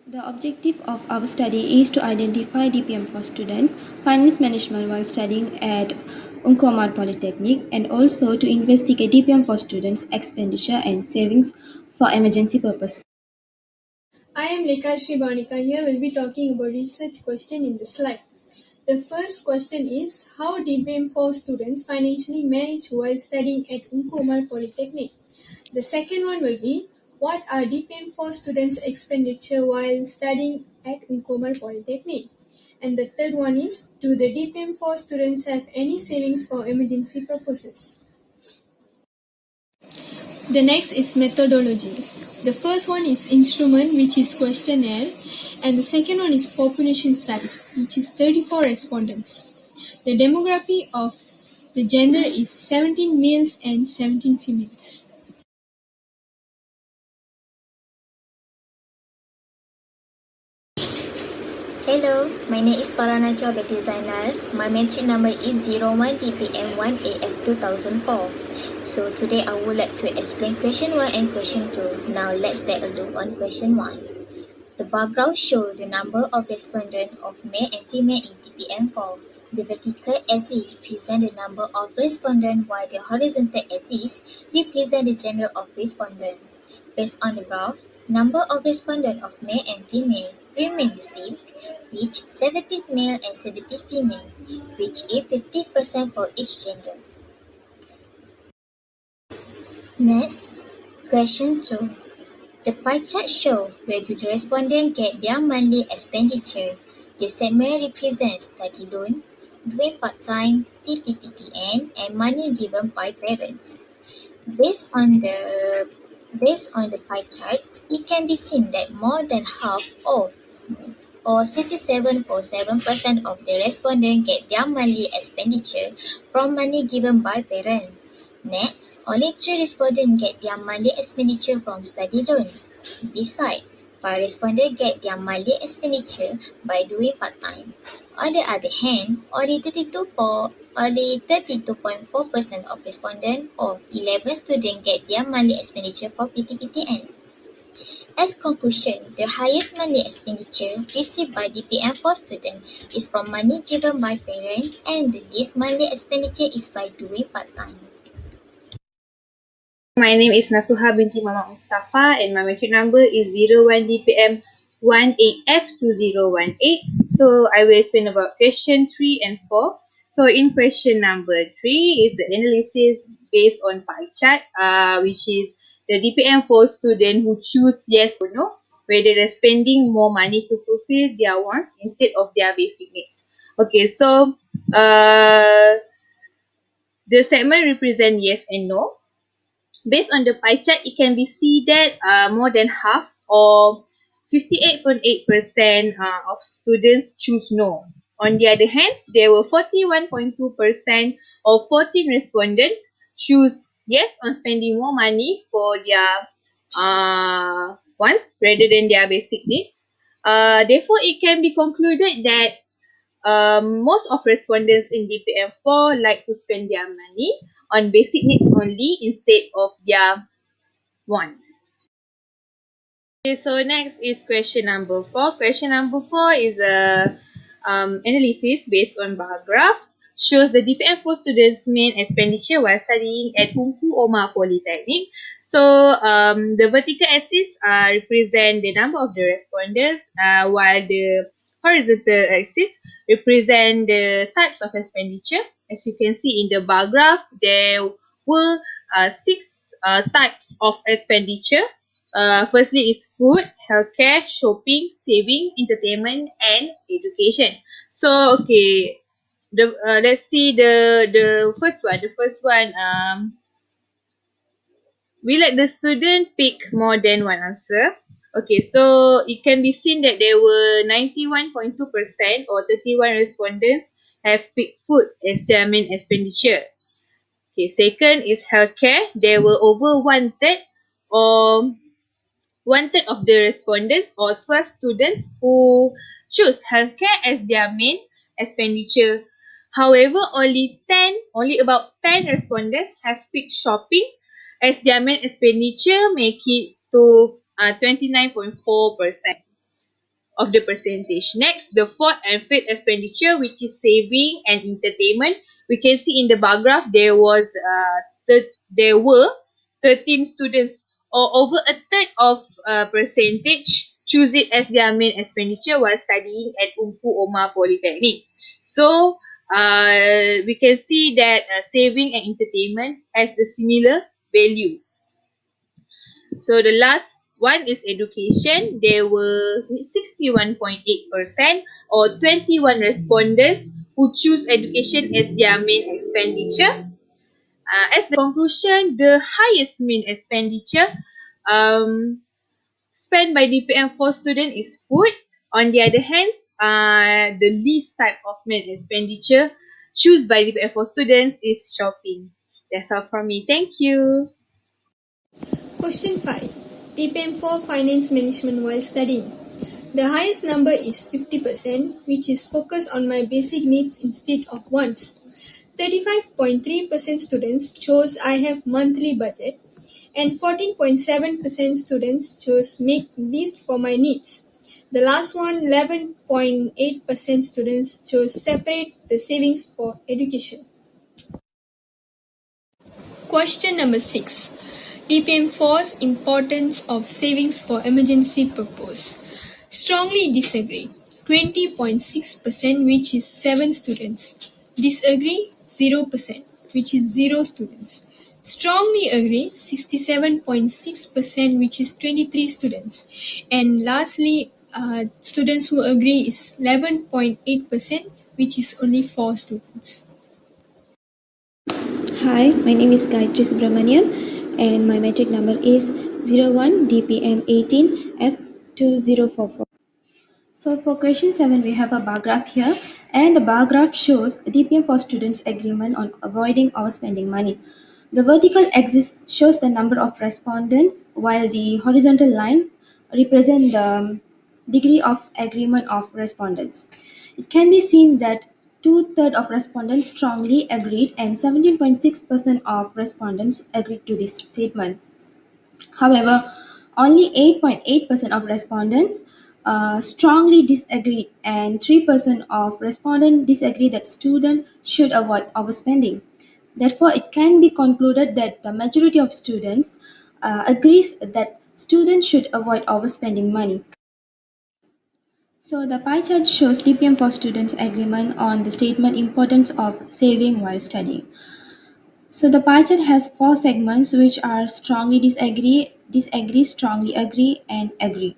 The objective of our study is to identify DPM4 students, finance management while studying at Unkomar Polytechnic, and also to investigate DPM4 students' expenditure and savings for emergency purposes. I am Lekha Banika. Here we'll be talking about research question in the slide. The first question is how DPM4 students financially manage while studying at Unkomar Polytechnic. The second one will be what are DPM4 students' expenditure while studying at Unkomar Polytechnic. And the third one is do the DPM4 students have any savings for emergency purposes? The next is methodology. The first one is instrument, which is questionnaire, and the second one is population size, which is 34 respondents. The demography of the gender is 17 males and 17 females. Hello, my name is Parana Betty Zainal. My metric number is 01 DPM1AF 2004. So today I would like to explain question 1 and question 2. Now let's take a look on question 1. The bar graph shows the number of respondents of male and female in DPM4. The vertical axis represents the number of respondents while the horizontal axis represents the gender of respondent. Based on the graph, number of respondents of male and female remain the same, which 70 male and 70 female, which is 50% for each gender. Next, question 2. The pie chart shows where do the respondents get their monthly expenditure. The segment represents study loan, doing part-time, PTPTN, and money given by parents. Based on the pie chart, it can be seen that more than half or 67.7% of the respondents get their monthly expenditure from money given by parents. Next, only 3 respondents get their monthly expenditure from study loan. Besides, 5 respondents get their monthly expenditure by doing part-time. On the other hand, only 32.4% of respondents or 11 students get their monthly expenditure from PTPTN. As conclusion, the highest monthly expenditure received by DPM4 students is from money given by parents, and the least monthly expenditure is by doing part-time. My name is Nasuha binti Mama Mustafa and my metric number is 01 DPM 18F2018. So I will explain about question 3 and 4. So in question number 3 is the analysis based on pie chart, which is the DPM4 student who choose yes or no, whether they're spending more money to fulfill their wants instead of their basic needs. Okay, so the segment represent yes and no. Based on the pie chart, it can be seen that more than half or 58.8% of students choose no. On the other hand, there were 41.2% of 14 respondents choose yes on spending more money for their wants rather than their basic needs. Therefore, it can be concluded that most of respondents in DPM4 like to spend their money on basic needs only instead of their wants. Okay, so next is question number 4. Question number 4 is a analysis based on bar graph. Shows the DPM4 students' main expenditure while studying at Tunku Omar Polytechnic. So the vertical axis represent the number of the respondents, while the horizontal axis represent the types of expenditure. As you can see in the bar graph, there were 6 types of expenditure. Firstly is food, healthcare, shopping, saving, entertainment, and education. So okay, let's see the first one. The first one, we let the student pick more than one answer. Okay, so it can be seen that there were 91.2% or 31 respondents have picked food as their main expenditure. Okay, second is healthcare. There were over or one third of the respondents or 12 students who choose healthcare as their main expenditure. However, only about 10 respondents have picked shopping as their main expenditure, make it to 29.4%. of the percentage. Next, the fourth and fifth expenditure, which is saving and entertainment. We can see in the bar graph there were 13 students, or over a third of percentage choose it as their main expenditure while studying at Umpu Omar Polytechnic. So we can see that saving and entertainment has the similar value. So the last one is education. There were 61.8% or 21 respondents who choose education as their main expenditure. As the conclusion, the highest main expenditure um, spent by DPM4 student is food. On the other hand, the least type of main expenditure choose by DPM4 students is shopping. That's all from me. Thank you. Question 5. DPM4 Finance Management while studying. The highest number is 50%, which is focused on my basic needs instead of wants. 35.3% students chose I have monthly budget, and 14.7% students chose make list for my needs. The last one, 11.8% students chose separate the savings for education. Question number 6. DPM4's importance of savings for emergency purpose. Strongly disagree. 20.6%, which is 7 students. Disagree 0%, which is 0 students. Strongly agree 67.6%, which is 23 students. And lastly, students who agree is 11.8%, which is only 4 students. Hi, my name is Gayatri Subramaniam and my metric number is 01 DPM 18 F2044. So for question 7, we have a bar graph here, and the bar graph shows DPM for students agreement on avoiding overspending money. The vertical axis shows the number of respondents, while the horizontal line represent the degree of agreement of respondents. It can be seen that two-thirds of respondents strongly agreed and 17.6% of respondents agreed to this statement. However, only 8.8% of respondents strongly disagreed, and 3% of respondents disagree that students should avoid overspending. Therefore, it can be concluded that the majority of students agrees that students should avoid overspending money. So the pie chart shows DPM for students agreement on the statement importance of saving while studying. So the pie chart has four segments which are strongly disagree, disagree, strongly agree, and agree.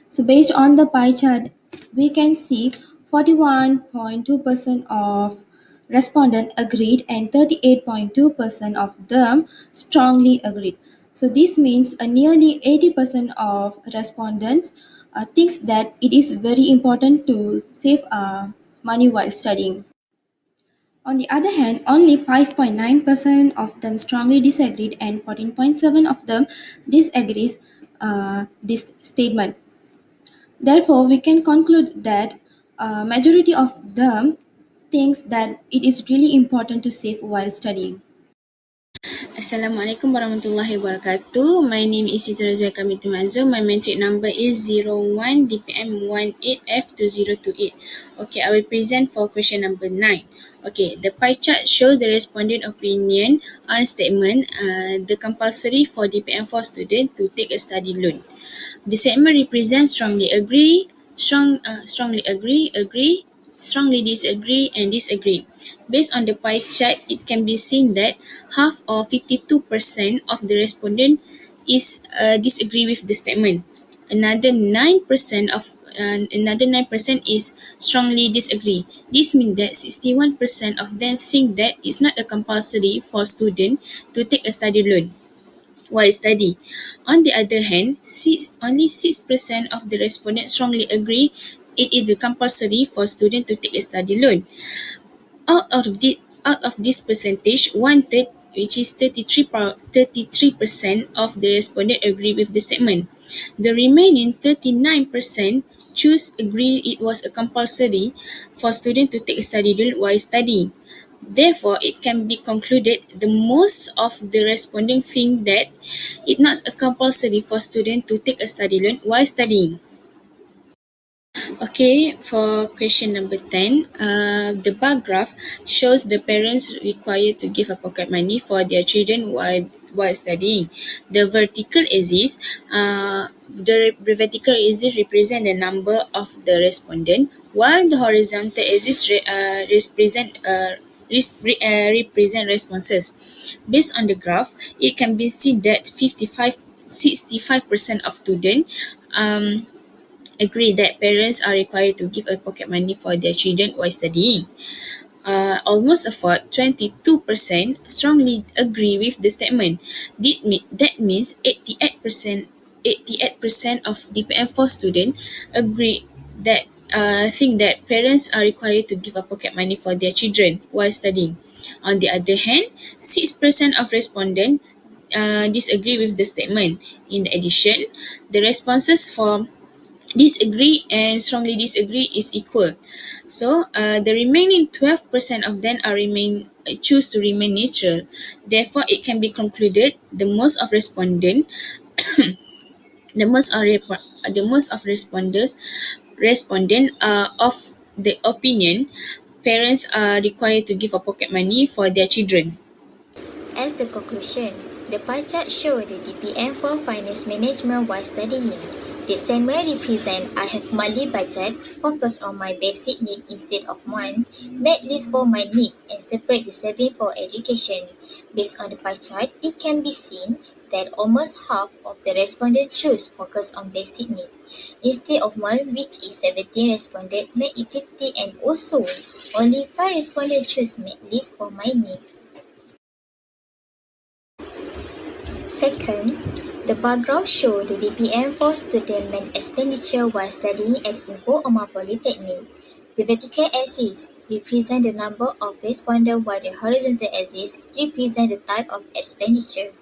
So based on the pie chart, we can see 41.2% of respondents agreed and 38.2% of them strongly agreed. So this means nearly 80% of respondents thinks that it is very important to save money while studying. On the other hand, only 5.9% of them strongly disagreed and 14.7% of them disagrees this statement. Therefore, we can conclude that majority of them thinks that it is really important to save while studying. Assalamualaikum warahmatullahi wabarakatuh. My name is Siti Razia Kamiti Mazum. My metric number is 01 DPM18F2028. Okay, I will present for question number 9. Okay, the pie chart shows the respondent opinion on statement the compulsory for DPM4 student to take a study loan. The segment represents strongly agree, strongly agree, agree, strongly disagree, and disagree. Based on the pie chart, it can be seen that half or 52% of the respondent is disagree with the statement. Another 9% is strongly disagree. This means that 61% of them think that it's not a compulsory for student to take a study loan while study. On the other hand, only 6% of the respondents strongly agree it is compulsory for students to take a study loan. Out of this percentage, one third, which is 33% of the respondents agree with the statement. The remaining 39% choose agree it was a compulsory for students to take a study loan while studying. Therefore, it can be concluded the most of the responding think that it not a compulsory for students to take a study loan while studying. Okay, for question number 10, the bar graph shows the parents required to give a pocket money for their children while studying. The vertical axis, the vertical axis represent the number of the respondent, while the horizontal axis represent responses. Based on the graph, it can be seen that 65% of students agree that parents are required to give a pocket money for their children while studying. Almost a fourth, 22%, strongly agree with the statement. That means 88% of DPM4 students agree that think that parents are required to give a pocket money for their children while studying. On the other hand, 6% of respondents disagree with the statement. In addition, the responses for disagree and strongly disagree is equal. So the remaining 12% of them are remain choose to remain neutral. Therefore, it can be concluded the most are the most of respondent of the opinion parents are required to give a pocket money for their children. As the conclusion, the pie chart shows the DPM4 finance management while studying. The segment represent I have monthly budget, focus on my basic need instead of one, make list for my need and separate the saving for education. Based on the pie chart, it can be seen that almost half of the respondents choose focus on basic need. Instead of one, which is 17 respondents, make it 50 and also only 5 respondents choose make list for my need. Second, the bar graph shows the DPM for student main expenditure while studying at Unko Omar Polytechnic. The vertical axis represents the number of respondents while the horizontal axis represents the type of expenditure.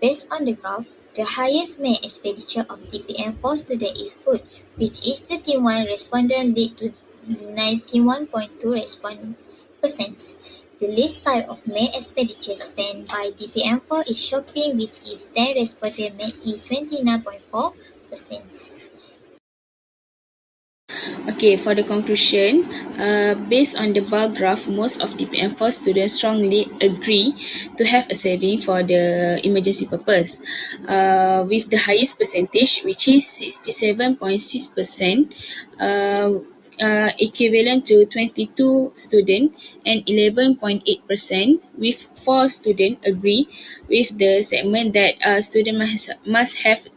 Based on the graph, the highest main expenditure of DPM for students is food, which is 31 respondents lead to 91.2 percent. The least type of main expenditure spent by DPM4 is shopping, which is 10 respondents make it 29.4%. Okay, for the conclusion, based on the bar graph, most of DPM4 students strongly agree to have a saving for the emergency purpose, with the highest percentage, which is 67.6%, equivalent to 22 students, and 11.8%, with 4 students agree with the statement that student must have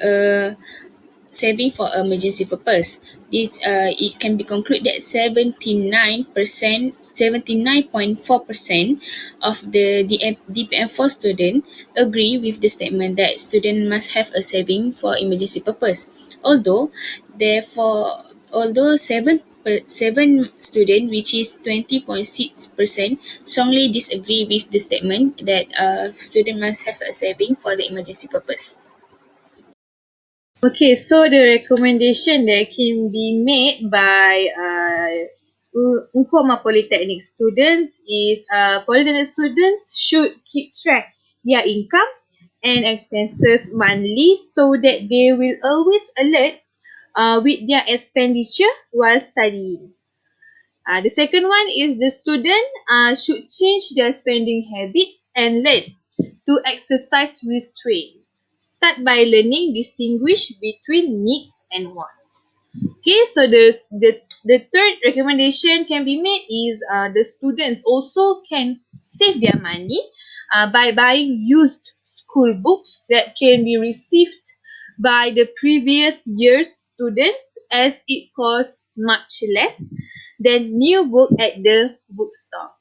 a saving for emergency purpose. This it can be concluded that 79.4% of the DPM4 student agree with the statement that student must have a saving for emergency purpose. Although seven student, which is 20.6%, strongly disagree with the statement that student must have a saving for the emergency purpose. Okay, so the recommendation that can be made by Umpama Polytechnic students is Polytechnic students should keep track their income and expenses monthly so that they will always alert with their expenditure while studying. The second one is the student should change their spending habits and learn to exercise restraint. Start by learning distinguish between needs and wants. Okay, so the third recommendation can be made is the students also can save their money by buying used school books that can be received by the previous year's students as it costs much less than new book at the bookstore.